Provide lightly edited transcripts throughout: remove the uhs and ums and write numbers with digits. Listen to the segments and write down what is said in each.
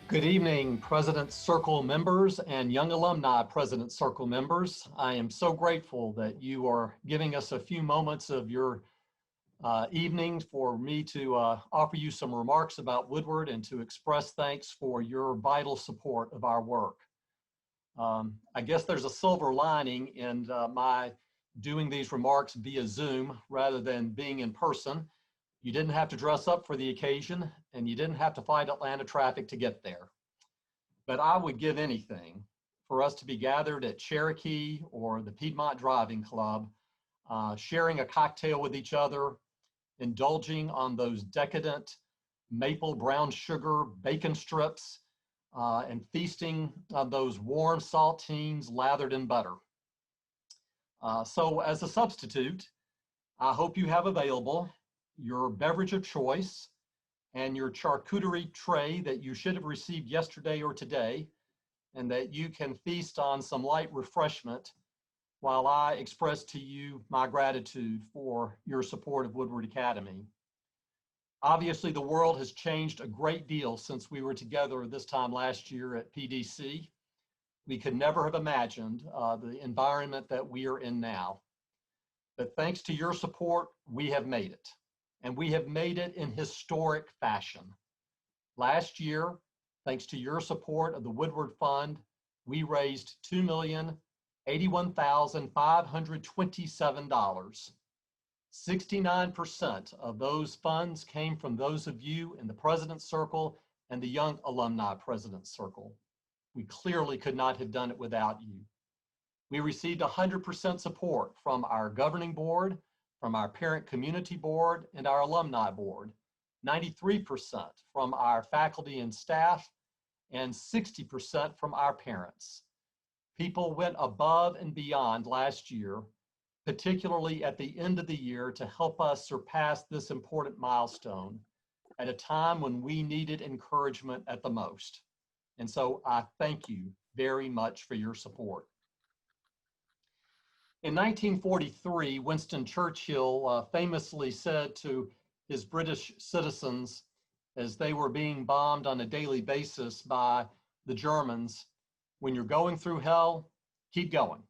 Good evening, President's Circle members and young alumni President's Circle members. I am so grateful that you are giving us a few moments of your evening for me to offer you some remarks about Woodward and to express thanks for your vital support of our work. I guess there's a silver lining in my doing these remarks via Zoom rather than being in person. You didn't have to dress up for the occasion, and you didn't have to fight Atlanta traffic to get there. But I would give anything for us to be gathered at Cherokee or the Piedmont Driving Club, sharing a cocktail with each other, indulging on those decadent maple brown sugar bacon strips, and feasting on those warm saltines lathered in butter. So as a substitute, I hope you have available your beverage of choice and your charcuterie tray that you should have received yesterday or today, and that you can feast on some light refreshment while I express to you my gratitude for your support of Woodward Academy. Obviously, the world has changed a great deal since we were together this time last year at PDC. We could never have imagined the environment that we are in now. But thanks to your support, we have made it. And we have made it in historic fashion. Last year, thanks to your support of the Woodward Fund, we raised $2,081,527. 69% of those funds came from those of you in the President's Circle and the Young Alumni President's Circle. We clearly could not have done it without you. We received 100% support from our governing board, from our parent community board, and our alumni board, 93% from our faculty and staff, and 60% from our parents. People went above and beyond last year, particularly at the end of the year, to help us surpass this important milestone at a time when we needed encouragement at the most. And so I thank you very much for your support. In 1943, Winston Churchill famously said to his British citizens as they were being bombed on a daily basis by the Germans, "When you're going through hell, keep going."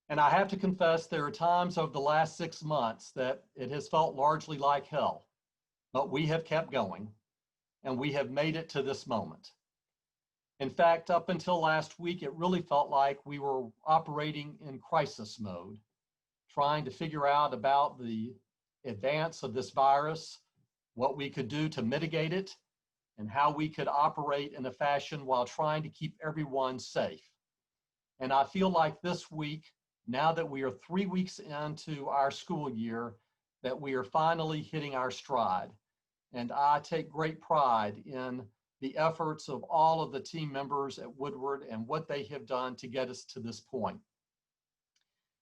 And I have to confess, there are times over the last 6 months that it has felt largely like hell, but we have kept going and we have made it to this moment. In fact, up until last week, it really felt like we were operating in crisis mode, trying to figure out about the advance of this virus, what we could do to mitigate it, and how we could operate in a fashion while trying to keep everyone safe. And I feel like this week, now that we are 3 weeks into our school year, that we are finally hitting our stride. And I take great pride in the efforts of all of the team members at Woodward and what they have done to get us to this point.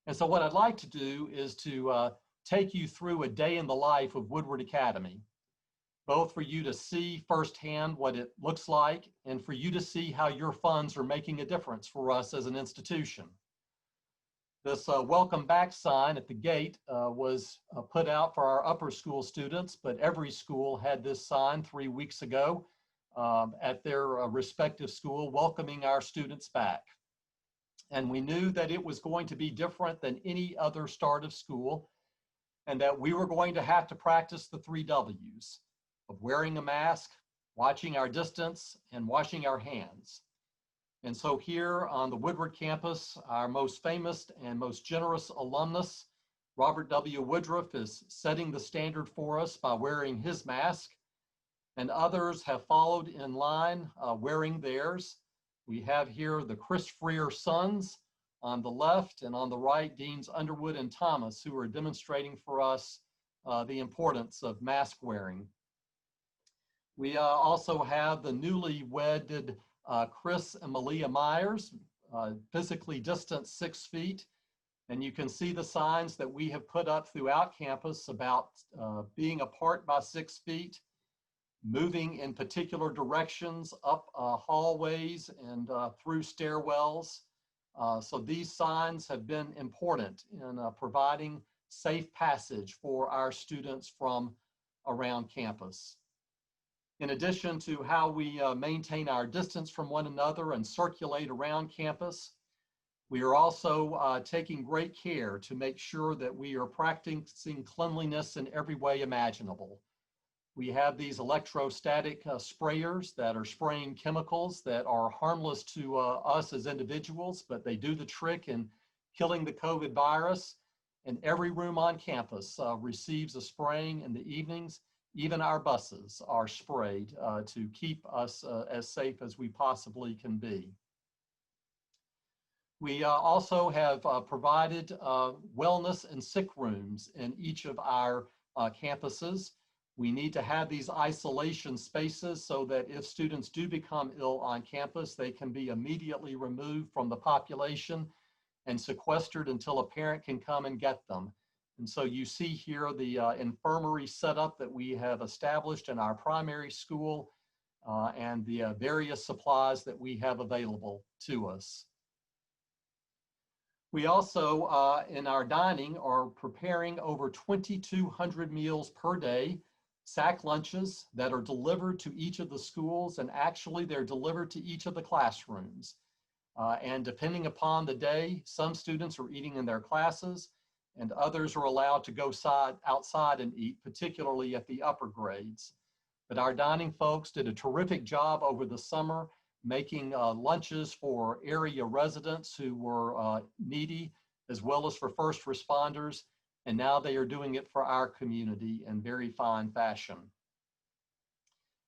And so what I'd like to do is to take you through a day in the life of Woodward Academy, both for you to see firsthand what it looks like and for you to see how your funds are making a difference for us as an institution. This welcome back sign at the gate was put out for our upper school students, but every school had this sign 3 weeks ago at their respective school, welcoming our students back. And we knew that it was going to be different than any other start of school, and that we were going to have to practice the 3 W's of wearing a mask, watching our distance, and washing our hands. And so here on the Woodward campus, our most famous and most generous alumnus, Robert W. Woodruff, is setting the standard for us by wearing his mask, and others have followed in line wearing theirs. We have here the Chris Freer sons on the left, and on the right, Deans Underwood and Thomas, who are demonstrating for us the importance of mask wearing. We also have the newly wedded Chris and Malia Myers, physically distant 6 feet. And you can see the signs that we have put up throughout campus about being apart by 6 feet, moving in particular directions up hallways and through stairwells. So these signs have been important in providing safe passage for our students from around campus. In addition to how we maintain our distance from one another and circulate around campus, we are also taking great care to make sure that we are practicing cleanliness in every way imaginable. We have these electrostatic sprayers that are spraying chemicals that are harmless to us as individuals, but they do the trick in killing the COVID virus. And every room on campus receives a spraying in the evenings. Even our buses are sprayed to keep us as safe as we possibly can be. We also have provided wellness and sick rooms in each of our campuses. We need to have these isolation spaces so that if students do become ill on campus, they can be immediately removed from the population and sequestered until a parent can come and get them. And so you see here the infirmary setup that we have established in our primary school and the various supplies that we have available to us. We also, in our dining, are preparing over 2,200 meals per day, sack lunches that are delivered to each of the schools, and actually they're delivered to each of the classrooms. And depending upon the day, some students are eating in their classes and others are allowed to go outside and eat, particularly at the upper grades. But our dining folks did a terrific job over the summer making lunches for area residents who were needy, as well as for first responders. And now they are doing it for our community in very fine fashion.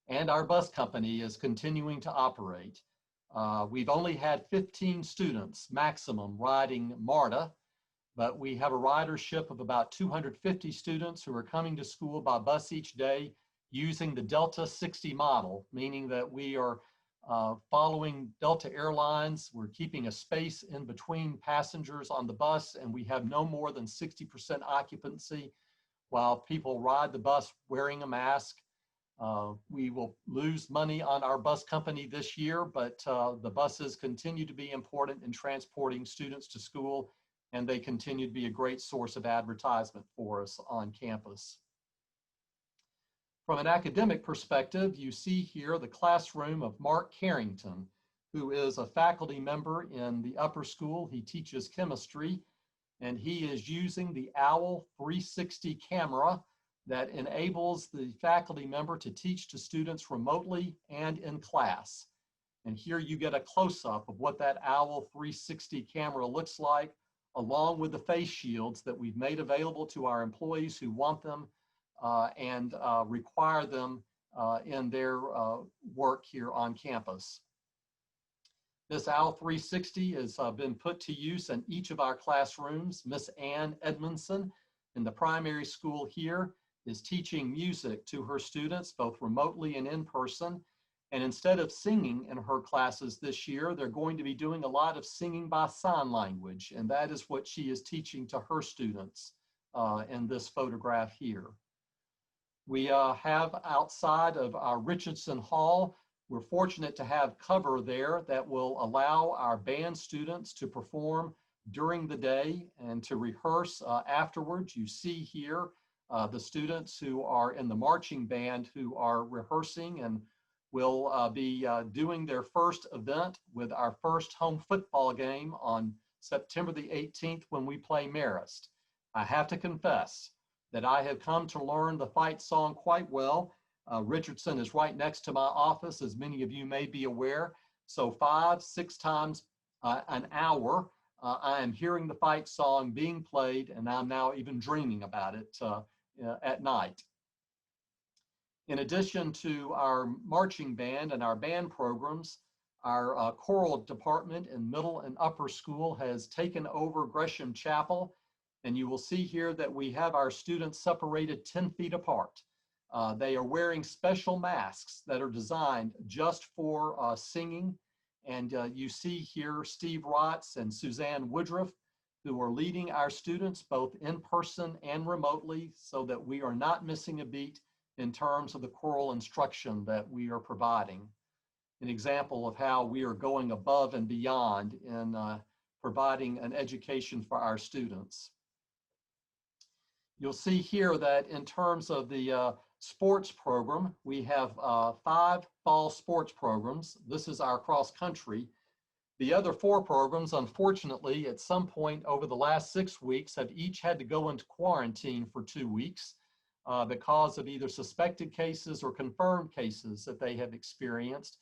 And our bus company is continuing to operate. We've only had 15 students maximum riding MARTA, but we have a ridership of about 250 students who are coming to school by bus each day using the Delta 60 model, meaning that we are following Delta Airlines. We're keeping a space in between passengers on the bus, and we have no more than 60% occupancy while people ride the bus wearing a mask. We will lose money on our bus company this year, but the buses continue to be important in transporting students to school, and they continue to be a great source of advertisement for us on campus. From an academic perspective, you see here the classroom of Mark Carrington, who is a faculty member in the upper school. He teaches chemistry, and he is using the OWL 360 camera that enables the faculty member to teach to students remotely and in class. And here you get a close-up of what that OWL 360 camera looks like, along with the face shields that we've made available to our employees who want them and require them in their work here on campus. This OWL 360 has been put to use in each of our classrooms. Miss Ann Edmondson in the primary school here is teaching music to her students, both remotely and in person. And instead of singing in her classes this year, they're going to be doing a lot of singing by sign language. And that is what she is teaching to her students in this photograph here. We have outside of our Richardson Hall, we're fortunate to have cover there that will allow our band students to perform during the day and to rehearse afterwards. You see here the students who are in the marching band who are rehearsing and will be doing their first event with our first home football game on September the 18th when we play Marist. I have to confess that I have come to learn the fight song quite well. Richardson is right next to my office, as many of you may be aware. So 5-6 times an hour, I am hearing the fight song being played, and I'm now even dreaming about it at night. In addition to our marching band and our band programs, our choral department in middle and upper school has taken over Gresham Chapel. And you will see here that we have our students separated 10 feet apart. They are wearing special masks that are designed just for singing. And you see here Steve Rotz and Suzanne Woodruff, who are leading our students both in person and remotely so that we are not missing a beat in terms of the choral instruction that we are providing. An example of how we are going above and beyond in providing an education for our students. You'll see here that in terms of the sports program. We have 5 fall sports programs. This is our cross country. The other 4 programs, unfortunately, at some point over the last 6 weeks, have each had to go into quarantine for 2 weeks because of either suspected cases or confirmed cases that they have experienced.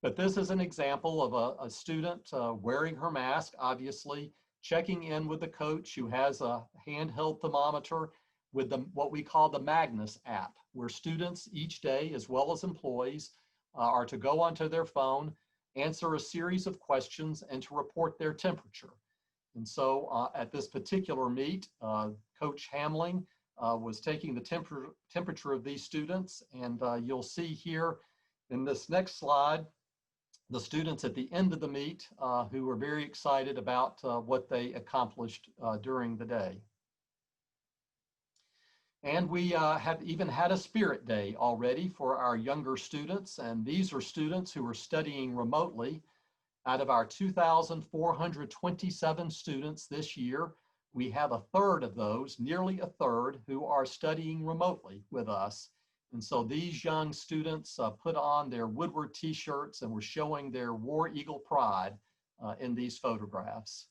But this is an example of a student wearing her mask, obviously, checking in with the coach who has a handheld thermometer with what we call the Magnus app, where students each day, as well as employees, are to go onto their phone, answer a series of questions, and to report their temperature. And so at this particular meet, Coach Hamling was taking the temperature of these students, and you'll see here in this next slide, the students at the end of the meet who were very excited about what they accomplished during the day. And we have even had a Spirit Day already for our younger students, and these are students who are studying remotely. Out of our 2,427 students this year, we have a third of those, nearly a third, who are studying remotely with us. And so these young students put on their Woodward t-shirts and were showing their War Eagle pride in these photographs.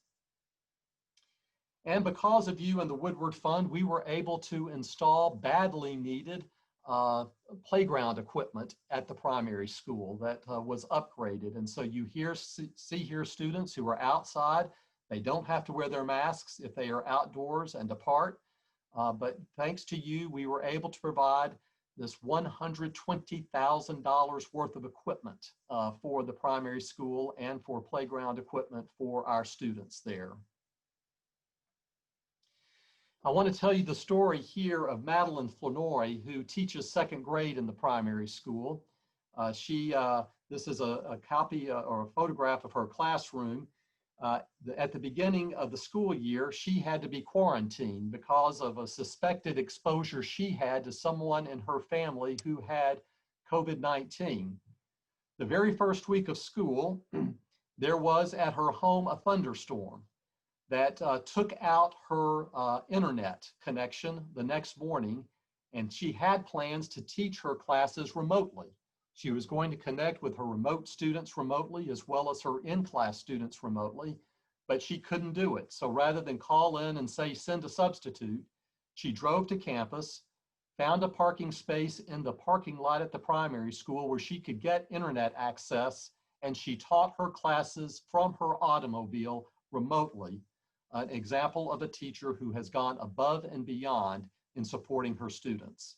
And because of you and the Woodward Fund, we were able to install badly needed playground equipment at the primary school that was upgraded. And so you see here students who are outside. They don't have to wear their masks if they are outdoors and apart. But thanks to you, we were able to provide this $120,000 worth of equipment for the primary school and for playground equipment for our students there. I want to tell you the story here of Madeline Flanoy, who teaches 2nd grade in the primary school. This is a copy or a photograph of her classroom. At the beginning of the school year, she had to be quarantined because of a suspected exposure she had to someone in her family who had COVID-19. The very first week of school, there was at her home a thunderstorm that took out her internet connection the next morning, and she had plans to teach her classes remotely. She was going to connect with her remote students remotely as well as her in-class students remotely, but she couldn't do it. So rather than call in and say, send a substitute, she drove to campus, found a parking space in the parking lot at the primary school where she could get internet access, and she taught her classes from her automobile remotely. An example of a teacher who has gone above and beyond in supporting her students.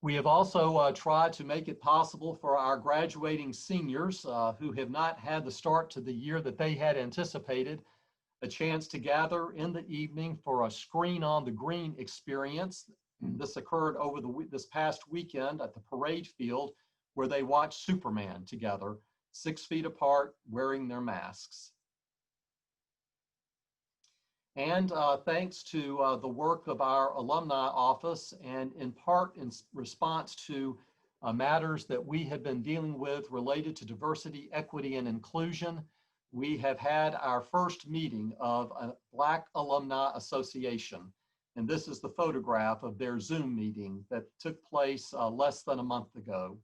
We have also tried to make it possible for our graduating seniors who have not had the start to the year that they had anticipated, a chance to gather in the evening for a Screen on the Green experience. This occurred over this past weekend at the parade field, where they watched Superman together, 6 feet apart, wearing their masks. And thanks to the work of our alumni office, and in part in response to matters that we have been dealing with related to diversity, equity, and inclusion, we have had our first meeting of a Black Alumni Association. And this is the photograph of their Zoom meeting that took place less than a month ago.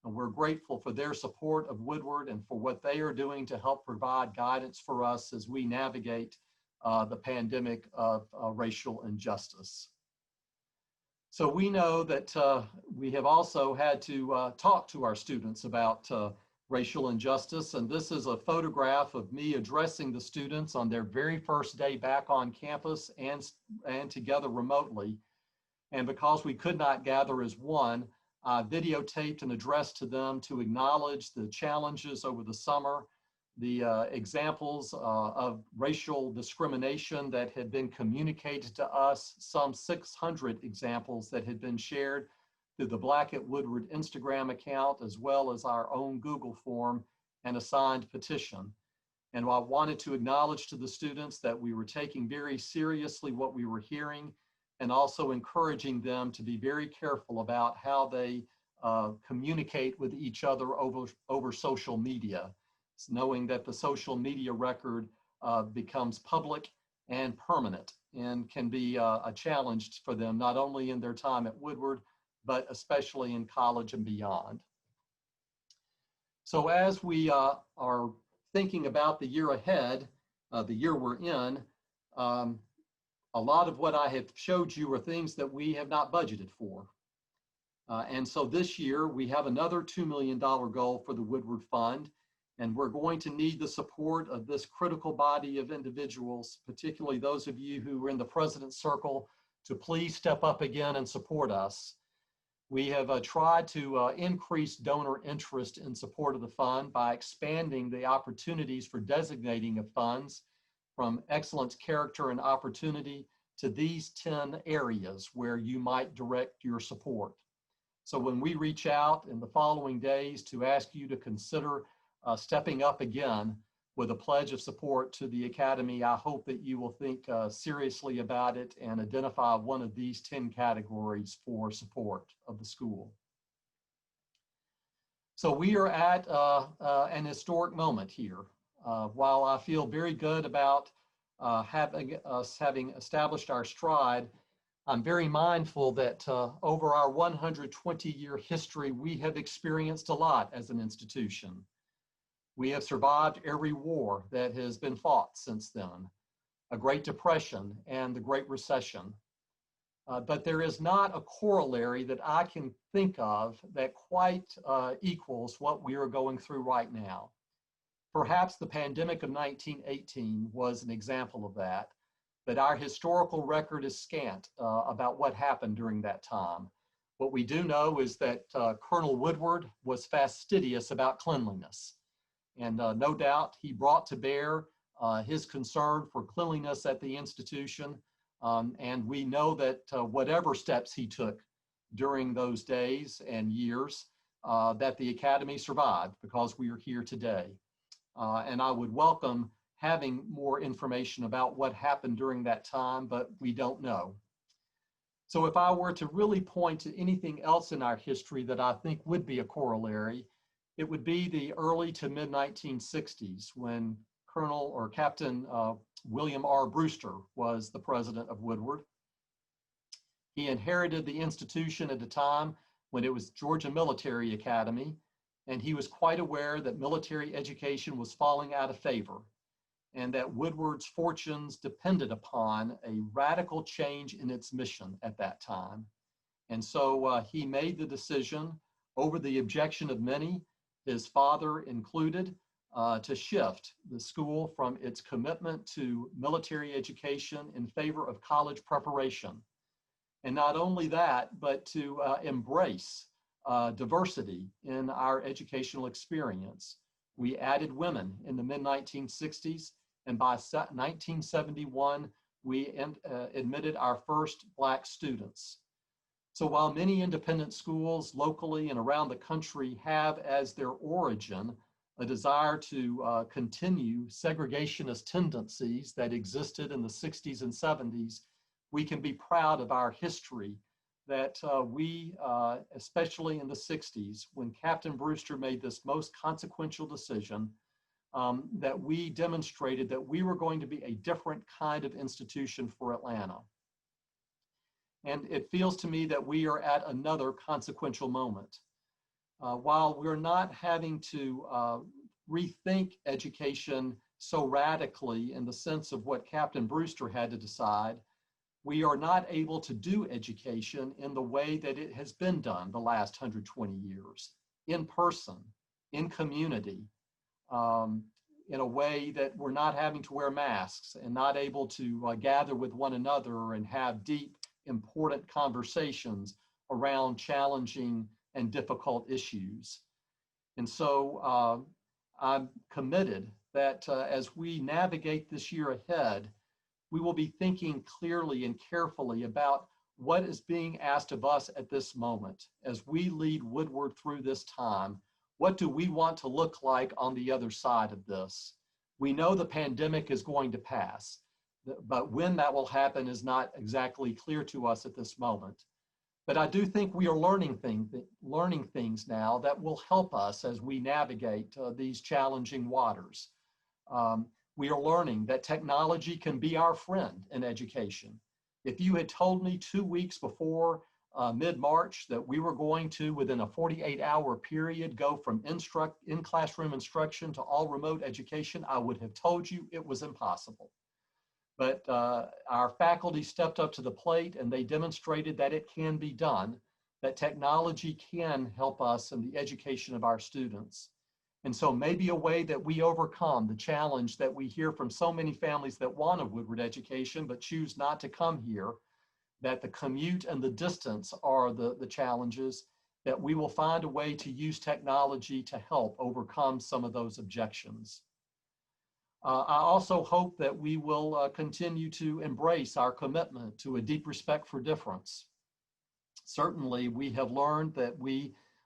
And we're grateful for their support of Woodward and for what they are doing to help provide guidance for us as we navigate the pandemic of racial injustice. So we know that we have also had to talk to our students about racial injustice, and this is a photograph of me addressing the students on their very first day back on campus and together remotely. And because we could not gather as one, I videotaped and addressed to them to acknowledge the challenges over the summer, the examples of racial discrimination that had been communicated to us, some 600 examples that had been shared through the Black at Woodward Instagram account, as well as our own Google form and a signed petition. And I wanted to acknowledge to the students that we were taking very seriously what we were hearing, and also encouraging them to be very careful about how they communicate with each other over social media, knowing that the social media record becomes public and permanent, and can be a challenge for them, not only in their time at Woodward, but especially in college and beyond. So as we are thinking about the year ahead, the year we're in, a lot of what I have showed you are things that we have not budgeted for. And so this year we have another $2 million goal for the Woodward Fund, and we're going to need the support of this critical body of individuals, particularly those of you who are in the President's Circle, to please step up again and support us. We have tried to increase donor interest in support of the fund by expanding the opportunities for designating of funds from excellence, character, and opportunity to these 10 areas where you might direct your support. So when we reach out in the following days to ask you to consider stepping up again with a pledge of support to the Academy, I hope that you will think seriously about it and identify one of these 10 categories for support of the school. So we are at an historic moment here. While I feel very good about having established our stride, I'm very mindful that over our 120-year history, we have experienced a lot as an institution. We have survived every war that has been fought since then, a Great Depression and the Great Recession. But there is not a corollary that I can think of that quite equals what we are going through right now. Perhaps the pandemic of 1918 was an example of that, but our historical record is scant about what happened during that time. What we do know is that Colonel Woodward was fastidious about cleanliness. And no doubt he brought to bear his concern for cleanliness at the institution. And we know that whatever steps he took during those days and years, that the Academy survived because we are here today. And I would welcome having more information about what happened during that time, but we don't know. So if I were to really point to anything else in our history that I think would be a corollary, it would be the early to mid 1960s when Colonel or Captain William R. Brewster was the president of Woodward. He inherited the institution at a time when it was Georgia Military Academy, and he was quite aware that military education was falling out of favor and that Woodward's fortunes depended upon a radical change in its mission at that time. And so he made the decision, over the objection of many, his father included, to shift the school from its commitment to military education in favor of college preparation. And not only that, but to embrace diversity in our educational experience. We added women in the mid-1960s, and by 1971, we admitted our first Black students. So while many independent schools locally and around the country have as their origin a desire to continue segregationist tendencies that existed in the 60s and 70s, we can be proud of our history that we, especially in the 60s, when Captain Brewster made this most consequential decision, that we demonstrated that we were going to be a different kind of institution for Atlanta. And it feels to me that we are at another consequential moment. While we're not having to rethink education so radically in the sense of what Captain Brewster had to decide, we are not able to do education in the way that it has been done the last 120 years, in person, in community, in a way that we're not having to wear masks and not able to gather with one another and have deep, important conversations around challenging and difficult issues. And so I'm committed that as we navigate this year ahead, we will be thinking clearly and carefully about what is being asked of us at this moment. As we lead Woodward through this time, what do we want to look like on the other side of this? We know the pandemic is going to pass, but when that will happen is not exactly clear to us at this moment. But I do think we are learning things now that will help us as we navigate these challenging waters. We are learning that technology can be our friend in education. If you had told me 2 weeks before mid-March that we were going to, within a 48-hour period, go from in-classroom instruction to all remote education, I would have told you it was impossible. But our faculty stepped up to the plate and they demonstrated that it can be done, that technology can help us in the education of our students. And so maybe a way that we overcome the challenge that we hear from so many families that want a Woodward education but choose not to come here, that the commute and the distance are the challenges, that we will find a way to use technology to help overcome some of those objections. I also hope that we will continue to embrace our commitment to a deep respect for difference. Certainly, we have learned that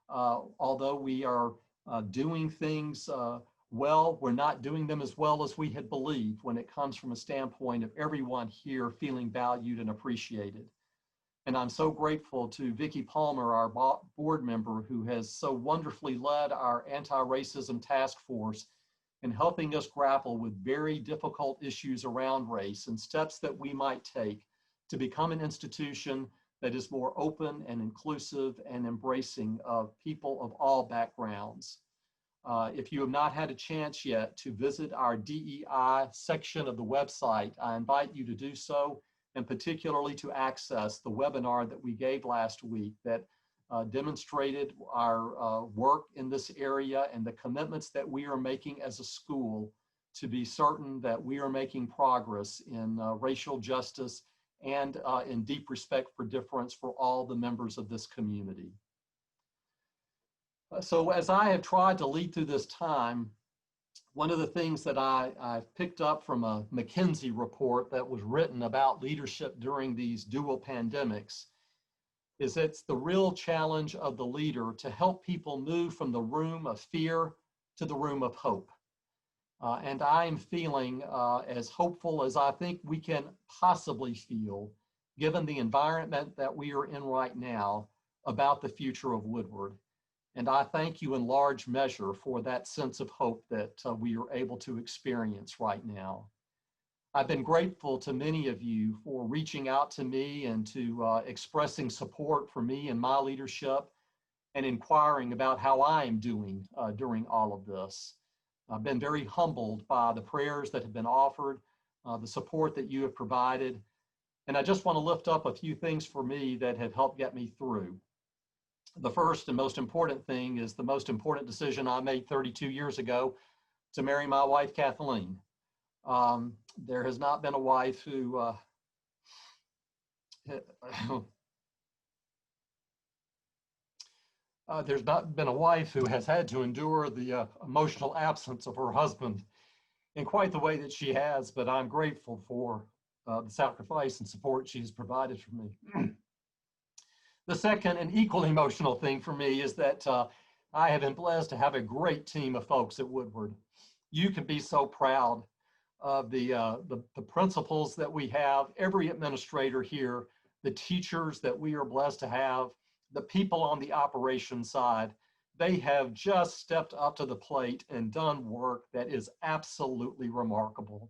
although we are doing things well, we're not doing them as well as we had believed when it comes from a standpoint of everyone here feeling valued and appreciated. And I'm so grateful to Vicki Palmer, our board member, who has so wonderfully led our anti-racism task force in helping us grapple with very difficult issues around race and steps that we might take to become an institution that is more open and inclusive and embracing of people of all backgrounds. If you have not had a chance yet to visit our DEI section of the website, I invite you to do so, and particularly to access the webinar that we gave last week that demonstrated our work in this area and the commitments that we are making as a school to be certain that we are making progress in racial justice and in deep respect for difference for all the members of this community. So as I have tried to lead through this time, one of the things that I picked up from a McKinsey report that was written about leadership during these dual pandemics is it's the real challenge of the leader to help people move from the room of fear to the room of hope. And I am feeling as hopeful as I think we can possibly feel, given the environment that we are in right now, about the future of Woodward. And I thank you in large measure for that sense of hope that we are able to experience right now. I've been grateful to many of you for reaching out to me and to expressing support for me and my leadership and inquiring about how I am doing during all of this. I've been very humbled by the prayers that have been offered, the support that you have provided. And I just want to lift up a few things for me that have helped get me through. The first and most important thing is the most important decision I made 32 years ago to marry my wife, Kathleen. There has not been a wife who there's not been a wife who has had to endure the emotional absence of her husband in quite the way that she has, but I'm grateful for the sacrifice and support she's provided for me. The second and equally emotional thing for me is that I have been blessed to have a great team of folks at Woodward. You can be so proud of the principals that we have, every administrator here, the teachers that we are blessed to have, the people on the operations side. They have just stepped up to the plate and done work that is absolutely remarkable.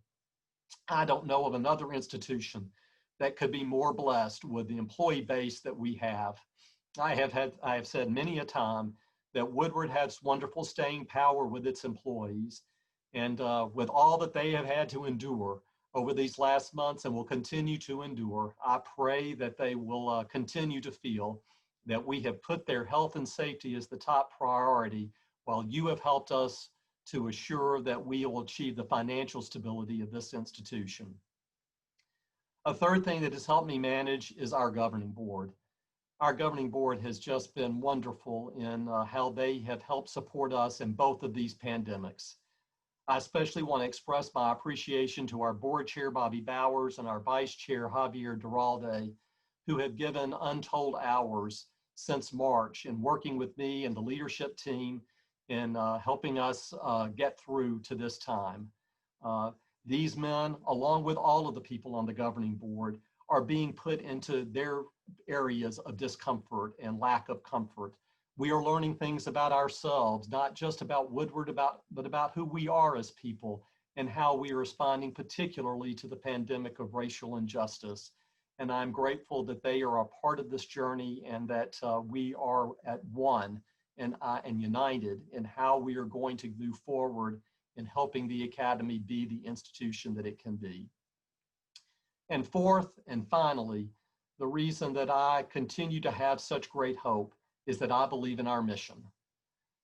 I don't know of another institution that could be more blessed with the employee base that we have. I have said many a time that Woodward has wonderful staying power with its employees, and with all that they have had to endure over these last months and will continue to endure, I pray that they will continue to feel that we have put their health and safety as the top priority, while you have helped us to assure that we will achieve the financial stability of this institution. A third thing that has helped me manage is our governing board. Our governing board has just been wonderful in how they have helped support us in both of these pandemics. I especially want to express my appreciation to our board chair, Bobby Bowers, and our vice chair, Javier Duralde, who have given untold hours since March in working with me and the leadership team in helping us get through to this time. These men, along with all of the people on the governing board, are being put into their areas of discomfort and lack of comfort. We are learning things about ourselves, not just about Woodward, but about who we are as people and how we are responding particularly to the pandemic of racial injustice. And I'm grateful that they are a part of this journey and that we are at one and united in how we are going to move forward in helping the Academy be the institution that it can be. And fourth and finally, the reason that I continue to have such great hope is that I believe in our mission.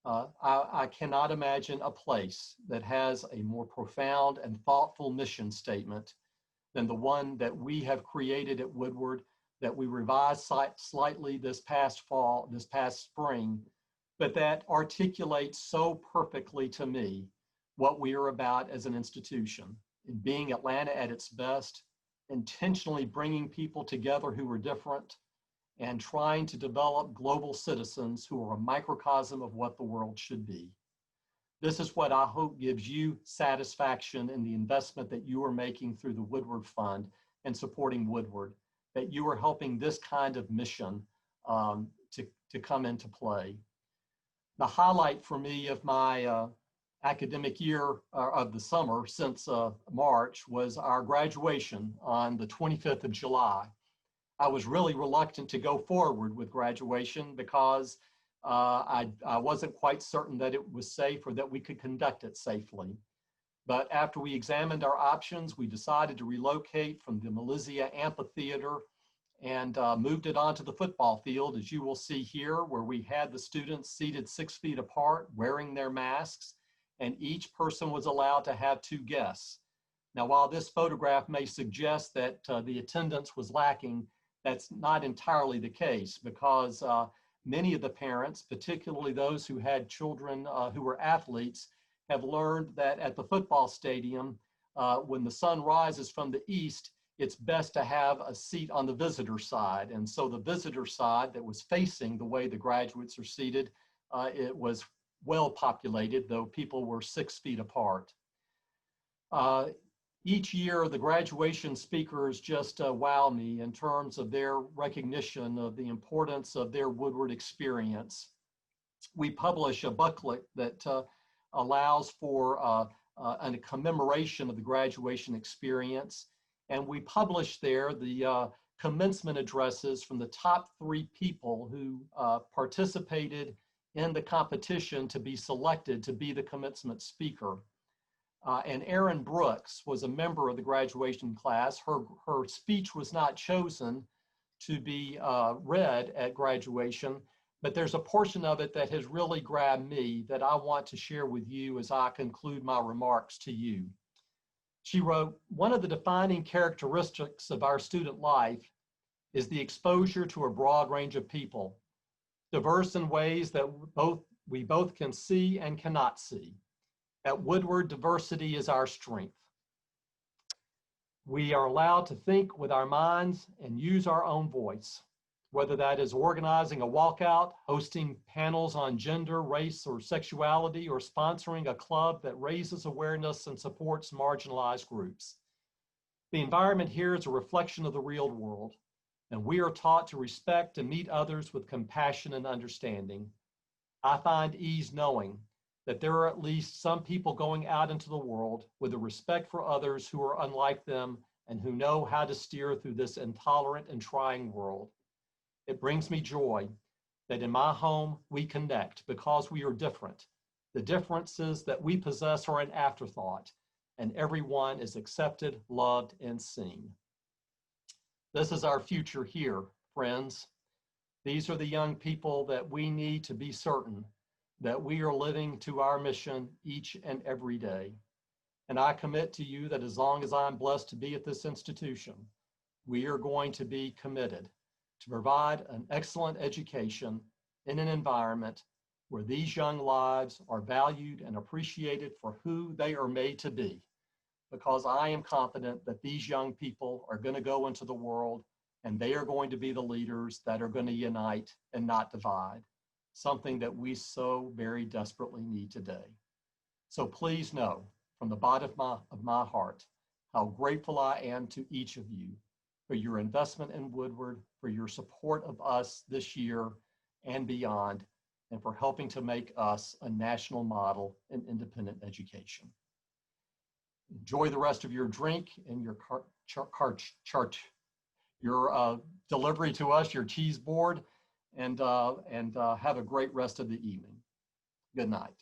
I cannot imagine a place that has a more profound and thoughtful mission statement than the one that we have created at Woodward, that we revised slightly this past fall, this past spring, but that articulates so perfectly to me what we are about as an institution, in being Atlanta at its best, intentionally bringing people together who are different, and trying to develop global citizens who are a microcosm of what the world should be. This is what I hope gives you satisfaction in the investment that you are making through the Woodward Fund and supporting Woodward, that you are helping this kind of mission to come into play. The highlight for me of my academic year of the summer since March was our graduation on the 25th of July. I was really reluctant to go forward with graduation because I wasn't quite certain that it was safe or that we could conduct it safely. But after we examined our options, we decided to relocate from the Melizia Amphitheater and moved it onto the football field, as you will see here, where we had the students seated 6 feet apart, wearing their masks, and each person was allowed to have 2 guests. Now, while this photograph may suggest that the attendance was lacking, that's not entirely the case, because many of the parents, particularly those who had children who were athletes, have learned that at the football stadium, when the sun rises from the east, it's best to have a seat on the visitor side. And so the visitor side that was facing the way the graduates are seated, it was well populated, though people were 6 feet apart. Each year, the graduation speakers just wow me in terms of their recognition of the importance of their Woodward experience. We publish a booklet that allows for a commemoration of the graduation experience. And we publish there the commencement addresses from the top 3 people who participated in the competition to be selected to be the commencement speaker. And Erin Brooks was a member of the graduation class. Her speech was not chosen to be read at graduation, but there's a portion of it that has really grabbed me that I want to share with you as I conclude my remarks to you. She wrote, "One of the defining characteristics of our student life is the exposure to a broad range of people, diverse in ways that we both can see and cannot see. At Woodward, diversity is our strength. We are allowed to think with our minds and use our own voice, whether that is organizing a walkout, hosting panels on gender, race, or sexuality, or sponsoring a club that raises awareness and supports marginalized groups. The environment here is a reflection of the real world, and we are taught to respect and meet others with compassion and understanding. I find ease knowing that there are at least some people going out into the world with a respect for others who are unlike them and who know how to steer through this intolerant and trying world. It brings me joy that in my home we connect because we are different. The differences that we possess are an afterthought, and everyone is accepted, loved, and seen." This is our future here, friends. These are the young people that we need to be certain that we are living to our mission each and every day. And I commit to you that as long as I'm blessed to be at this institution, we are going to be committed to provide an excellent education in an environment where these young lives are valued and appreciated for who they are made to be, because I am confident that these young people are going to go into the world and they are going to be the leaders that are going to unite and not divide, something that we so very desperately need today. So please know from the bottom of my heart how grateful I am to each of you for your investment in Woodward, for your support of us this year and beyond, and for helping to make us a national model in independent education. Enjoy the rest of your drink and your your delivery to us, your cheese board, and have a great rest of the evening. Good night.